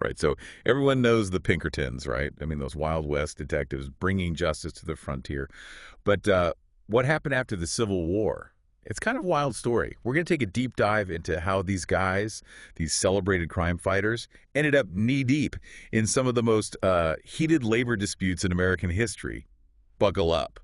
Right. So everyone knows the Pinkertons, right? I mean, those Wild West detectives bringing justice to the frontier. But what happened after the Civil War? It's kind of a wild story. We're going to take a deep dive into how these guys, these celebrated crime fighters, ended up knee-deep in some of the most heated labor disputes in American history. Buckle up.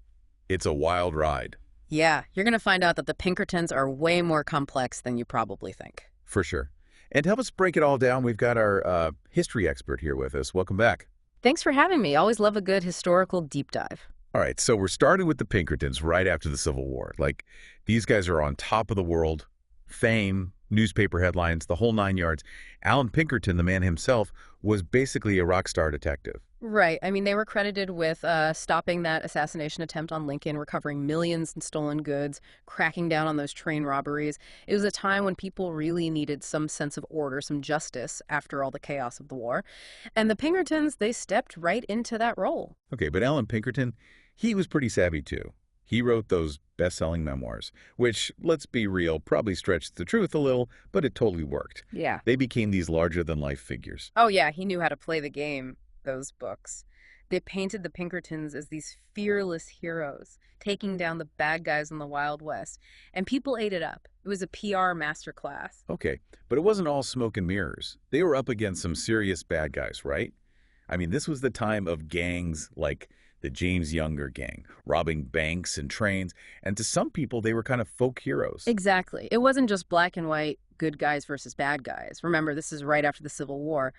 It's a wild ride. Yeah, you're going to find out that the Pinkertons are way more complex than you probably think. For sure. And to help us break it all down, we've got our history expert here with us. Welcome back. Thanks for having me. Always love a good historical deep dive. All right, so we're starting with the Pinkertons right after the Civil War. Like, these guys are on top of the world, fame, newspaper headlines, the whole nine yards. Alan Pinkerton, the man himself, was basically a rock star detective. Right. I mean, they were credited with stopping that assassination attempt on Lincoln, recovering millions in stolen goods, cracking down on those train robberies. It was a time when people really needed some sense of order, some justice after all the chaos of the war. And the Pinkertons, they stepped right into that role. Okay, but Alan Pinkerton, he was pretty savvy too. He wrote those best-selling memoirs, which, let's be real, probably stretched the truth a little, but it totally worked. Yeah. They became these larger-than-life figures. Oh, yeah, he knew how to play the game, those books. They painted the Pinkertons as these fearless heroes, taking down the bad guys in the Wild West. And people ate it up. It was a PR masterclass. Okay, but it wasn't all smoke and mirrors. They were up against some serious bad guys, right? I mean, this was the time of gangs like the James Younger gang, robbing banks and trains, and to some people, they were kind of folk heroes. Exactly. It wasn't just black and white, good guys versus bad guys. Remember, this is right after the Civil War.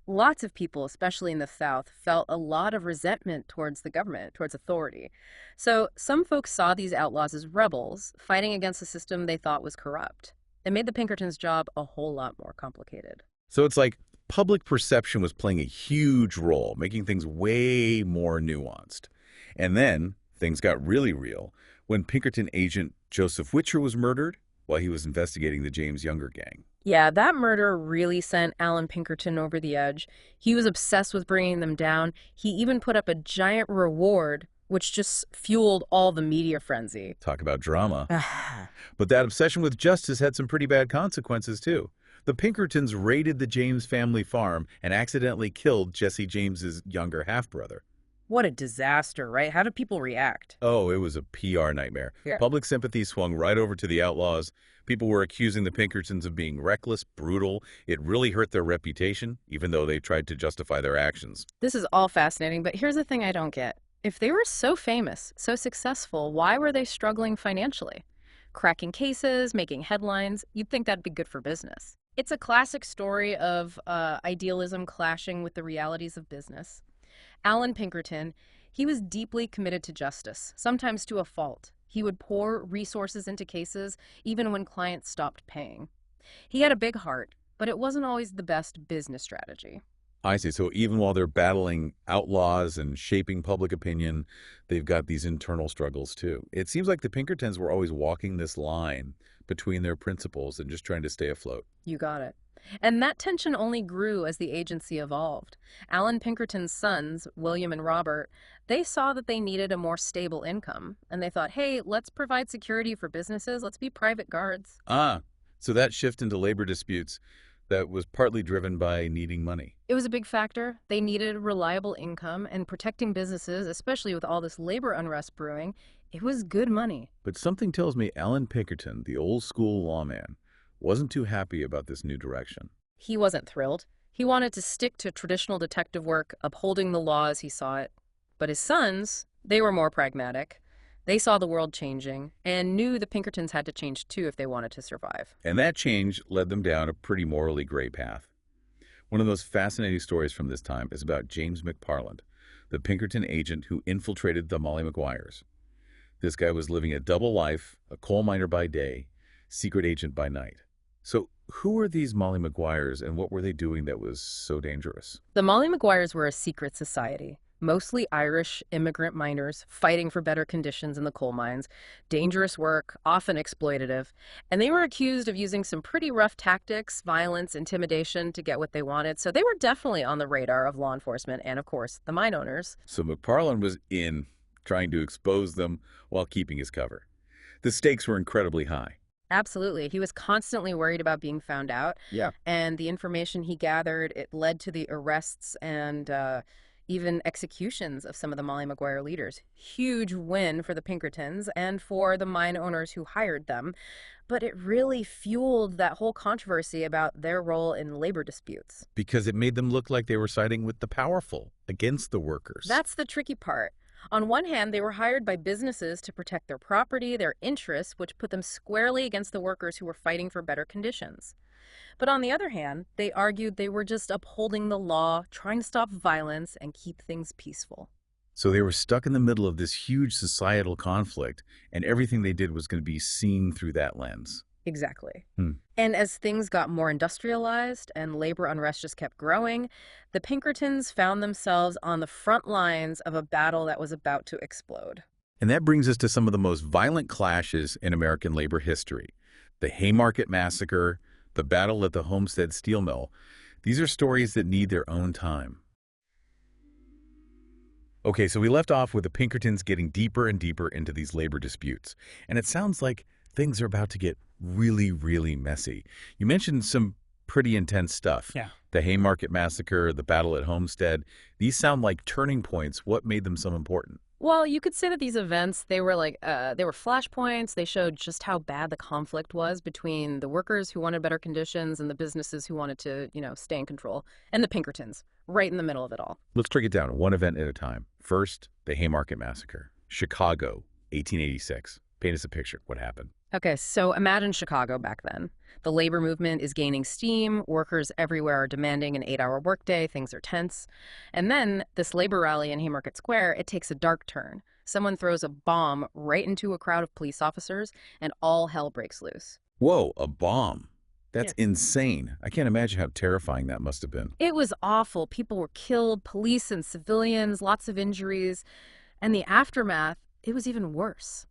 Lots of people, especially in the South, felt a lot of resentment towards the government, towards authority. So some folks saw these outlaws as rebels, fighting against a system they thought was corrupt. It made the Pinkertons' job a whole lot more complicated. So it's like public perception was playing a huge role, making things way more nuanced. And then things got really real when Pinkerton agent Joseph Witcher was murdered while he was investigating the James Younger gang. Yeah, that murder really sent Alan Pinkerton over the edge. He was obsessed with bringing them down. He even put up a giant reward, which just fueled all the media frenzy. Talk about drama. But that obsession with justice had some pretty bad consequences, too. The Pinkertons raided the James family farm and accidentally killed Jesse James's younger half-brother. What a disaster, right? How did people react? Oh, it was a PR nightmare. Yeah. Public sympathy swung right over to the outlaws. People were accusing the Pinkertons of being reckless, brutal. It really hurt their reputation, even though they tried to justify their actions. This is all fascinating, but here's the thing I don't get. If they were so famous, so successful, why were they struggling financially? Cracking cases, making headlines, you'd think that'd be good for business. It's a classic story of idealism clashing with the realities of business. Alan Pinkerton, he was deeply committed to justice, sometimes to a fault. He would pour resources into cases even when clients stopped paying. He had a big heart, but it wasn't always the best business strategy. I see. So even while they're battling outlaws and shaping public opinion, they've got these internal struggles too. It seems like the Pinkertons were always walking this line between their principles and just trying to stay afloat. You got it. And that tension only grew as the agency evolved. Alan Pinkerton's sons, William and Robert, they saw that they needed a more stable income. And they thought, hey, let's provide security for businesses. Let's be private guards. So that shift into labor disputes, that was partly driven by needing money. It was a big factor. They needed reliable income, and protecting businesses, especially with all this labor unrest brewing, it was good money. But something tells me Alan Pinkerton, the old school lawman, wasn't too happy about this new direction. He wasn't thrilled. He wanted to stick to traditional detective work, upholding the law as he saw it. But his sons, they were more pragmatic. They saw the world changing and knew the Pinkertons had to change too if they wanted to survive. And that change led them down a pretty morally gray path. One of those fascinating stories from this time is about James McParland, the Pinkerton agent who infiltrated the Molly Maguires. This guy was living a double life, a coal miner by day, secret agent by night. So who were these Molly Maguires and what were they doing that was so dangerous? The Molly Maguires were a secret society, mostly Irish immigrant miners fighting for better conditions in the coal mines, dangerous work, often exploitative, and they were accused of using some pretty rough tactics, violence, intimidation to get what they wanted. So they were definitely on the radar of law enforcement and, of course, the mine owners. So McParland was in, trying to expose them while keeping his cover. The stakes were incredibly high. Absolutely. He was constantly worried about being found out, Yeah. and the information he gathered, it led to the arrests and even executions of some of the Molly Maguire leaders. Huge win for the Pinkertons and for the mine owners who hired them, but it really fueled that whole controversy about their role in labor disputes. Because it made them look like they were siding with the powerful against the workers. That's the tricky part. On one hand, they were hired by businesses to protect their property, their interests, which put them squarely against the workers who were fighting for better conditions. But on the other hand, they argued they were just upholding the law, trying to stop violence and keep things peaceful. So they were stuck in the middle of this huge societal conflict, and everything they did was going to be seen through that lens. Exactly. Hmm. And as things got more industrialized and labor unrest just kept growing, the Pinkertons found themselves on the front lines of a battle that was about to explode. And that brings us to some of the most violent clashes in American labor history. The Haymarket Massacre, the battle at the Homestead Steel Mill. These are stories that need their own time. Okay, so we left off with the Pinkertons getting deeper and deeper into these labor disputes. And it sounds like things are about to get really, really messy. You mentioned some pretty intense stuff. Yeah. The Haymarket Massacre, the battle at Homestead. These sound like turning points. What made them so important? Well, you could say that these events, they were flashpoints. They showed just how bad the conflict was between the workers who wanted better conditions and the businesses who wanted to, stay in control, and the Pinkertons, right in the middle of it all. Let's break it down one event at a time. First, the Haymarket Massacre. Chicago, 1886. Paint us a picture. What happened? Okay, so imagine Chicago back then. The labor movement is gaining steam, workers everywhere are demanding an 8-hour workday, things are tense. And then this labor rally in Haymarket Square, it takes a dark turn. Someone throws a bomb right into a crowd of police officers, and all hell breaks loose. Whoa, a bomb. That's Yes. insane. I can't imagine how terrifying that must have been. It was awful. People were killed, police and civilians, lots of injuries. And the aftermath, it was even worse.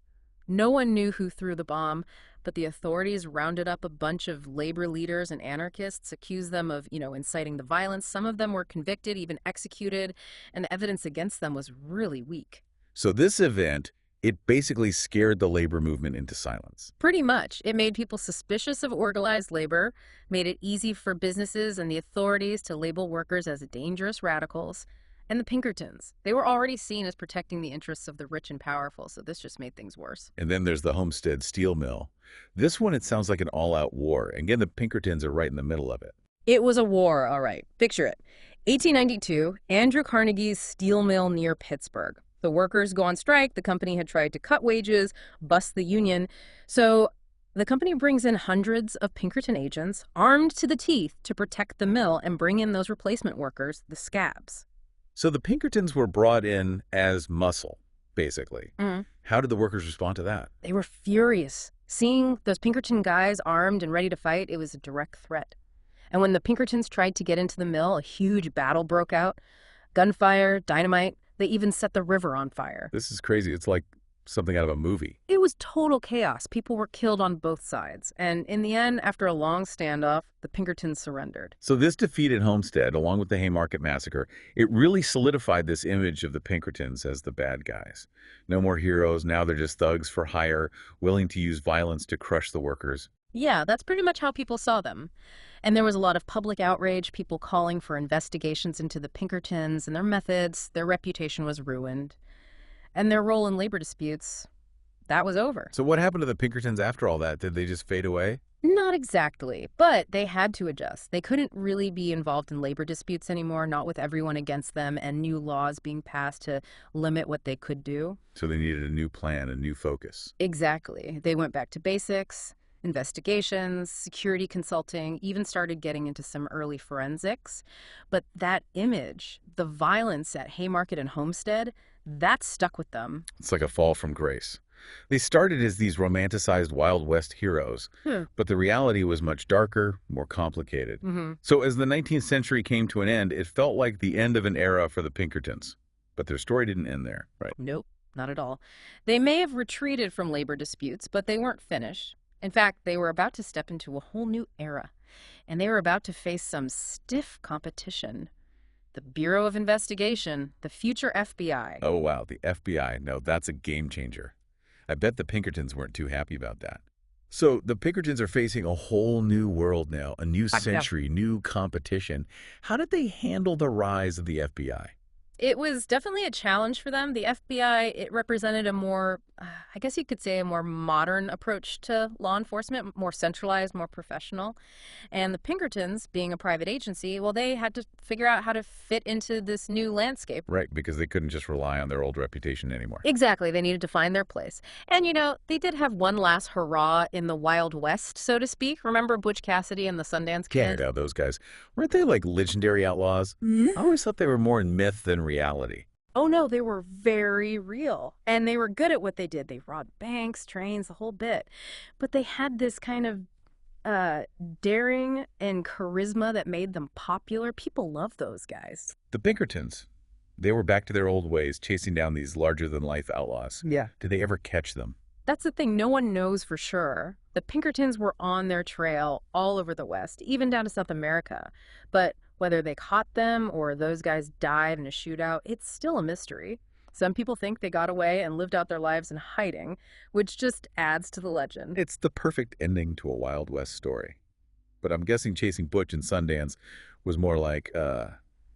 No one knew who threw the bomb, but the authorities rounded up a bunch of labor leaders and anarchists, accused them of, inciting the violence. Some of them were convicted, even executed, and the evidence against them was really weak. So this event, it basically scared the labor movement into silence. Pretty much. It made people suspicious of organized labor, made it easy for businesses and the authorities to label workers as dangerous radicals. And the Pinkertons, they were already seen as protecting the interests of the rich and powerful, so this just made things worse. And then there's the Homestead Steel Mill. This one, it sounds like an all-out war. Again, the Pinkertons are right in the middle of it. It was a war, all right. Picture it. 1892, Andrew Carnegie's steel mill near Pittsburgh. The workers go on strike. The company had tried to cut wages, bust the union. So the company brings in hundreds of Pinkerton agents, armed to the teeth, to protect the mill and bring in those replacement workers, the scabs. So the Pinkertons were brought in as muscle, basically. How did the workers respond to that? They were furious. Seeing those Pinkerton guys armed and ready to fight, it was a direct threat. And when the Pinkertons tried to get into the mill, a huge battle broke out. Gunfire, dynamite, they even set the river on fire. This is crazy. It's like something out of a movie. It was total chaos. People were killed on both sides. And in the end, after a long standoff, the Pinkertons surrendered. So this defeat at Homestead, along with the Haymarket Massacre, it really solidified this image of the Pinkertons as the bad guys. No more heroes. Now they're just thugs for hire, willing to use violence to crush the workers. Yeah, that's pretty much how people saw them. And there was a lot of public outrage, people calling for investigations into the Pinkertons and their methods. Their reputation was ruined. And their role in labor disputes, that was over. So what happened to the Pinkertons after all that? Did they just fade away? Not exactly, but they had to adjust. They couldn't really be involved in labor disputes anymore, not with everyone against them and new laws being passed to limit what they could do. So they needed a new plan, a new focus. Exactly. They went back to basics, investigations, security consulting, even started getting into some early forensics. But that image, the violence at Haymarket and Homestead, that stuck with them. It's like a fall from grace. They started as these romanticized Wild West heroes, but the reality was much darker, more complicated. So as the 19th century came to an end, it felt like the end of an era for the Pinkertons. But their story didn't end there, right? Nope, not at all. They may have retreated from labor disputes, but they weren't finished. In fact, they were about to step into a whole new era, and they were about to face some stiff competition. The Bureau of Investigation, the future FBI. Oh, wow, the FBI. No, that's a game changer. I bet the Pinkertons weren't too happy about that. So the Pinkertons are facing a whole new world now, a new Yeah. century, new competition. How did they handle the rise of the FBI? It was definitely a challenge for them. The FBI, it represented a more, I guess you could say, a more modern approach to law enforcement, more centralized, more professional. And the Pinkertons, being a private agency, well, they had to figure out how to fit into this new landscape. Right, because they couldn't just rely on their old reputation anymore. Exactly. They needed to find their place. And, they did have one last hurrah in the Wild West, so to speak. Remember Butch Cassidy and the Sundance Yeah, Kid? now those guys, weren't they like legendary outlaws? I always thought they were more in myth than reality. Oh no, they were very real. And they were good at what they did. They robbed banks, trains, the whole bit. But they had this kind of uh daring and charisma that made them popular. People love those guys. The Pinkertons, they were back to their old ways, chasing down these larger-than-life outlaws. Yeah. Did they ever catch them? That's the thing, no one knows for sure. The Pinkertons were on their trail all over the West, even down to South America. But whether they caught them or those guys died in a shootout, it's still a mystery. Some people think they got away and lived out their lives in hiding, which just adds to the legend. It's the perfect ending to a Wild West story. But I'm guessing chasing Butch and Sundance was more like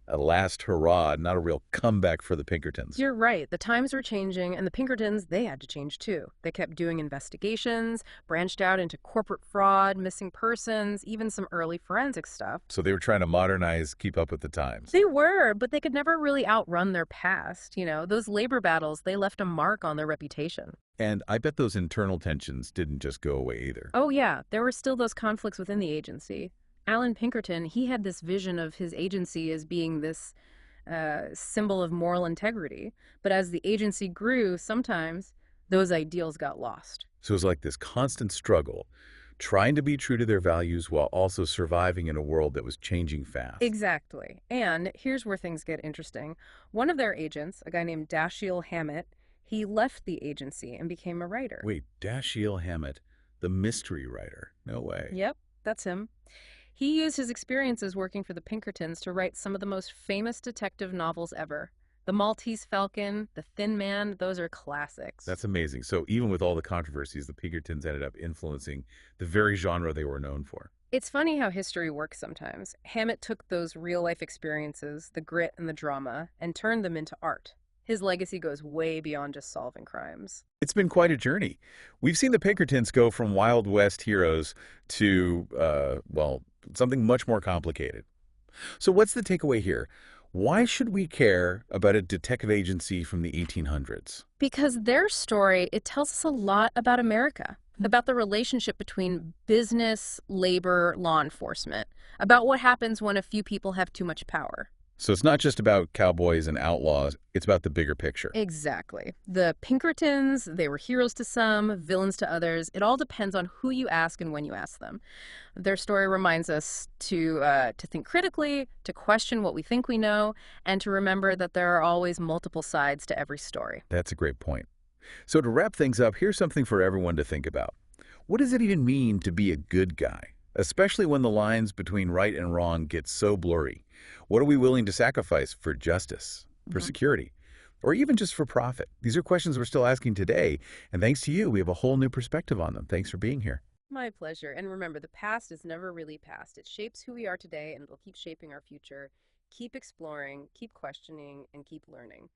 a last hurrah, not a real comeback for the Pinkertons. You're right. The times were changing, and the Pinkertons, they had to change too. They kept doing investigations, branched out into corporate fraud, missing persons, even some early forensic stuff. So they were trying to modernize, keep up with the times. They were, but they could never really outrun their past. Those labor battles, they left a mark on their reputation. And I bet those internal tensions didn't just go away either. Oh, yeah, there were still those conflicts within the agency. Alan Pinkerton, he had this vision of his agency as being this symbol of moral integrity. But as the agency grew, sometimes those ideals got lost. So it was like this constant struggle, trying to be true to their values while also surviving in a world that was changing fast. Exactly. And here's where things get interesting. One of their agents, a guy named Dashiell Hammett, he left the agency and became a writer. Wait, Dashiell Hammett, the mystery writer. No way. Yep, that's him. He used his experiences working for the Pinkertons to write some of the most famous detective novels ever. The Maltese Falcon, The Thin Man, those are classics. That's amazing. So even with all the controversies, the Pinkertons ended up influencing the very genre they were known for. It's funny how history works sometimes. Hammett took those real-life experiences, the grit and the drama, and turned them into art. His legacy goes way beyond just solving crimes. It's been quite a journey. We've seen the Pinkertons go from Wild West heroes to, well, something much more complicated. So what's the takeaway here? Why should we care about a detective agency from the 1800s? Because their story, it tells us a lot about America, about the relationship between business, labor, law enforcement, about what happens when a few people have too much power. So it's not just about cowboys and outlaws, it's about the bigger picture. Exactly. The Pinkertons, they were heroes to some, villains to others. It all depends on who you ask and when you ask them. Their story reminds us to think critically, to question what we think we know, and to remember that there are always multiple sides to every story. That's a great point. So to wrap things up, here's something for everyone to think about. What does it even mean to be a good guy? Especially when the lines between right and wrong get so blurry. What are we willing to sacrifice for justice, for security, or even just for profit? These are questions we're still asking today, and thanks to you, we have a whole new perspective on them. Thanks for being here. My pleasure. And remember, the past is never really past. It shapes who we are today, and it'll keep shaping our future. Keep exploring, keep questioning, and keep learning.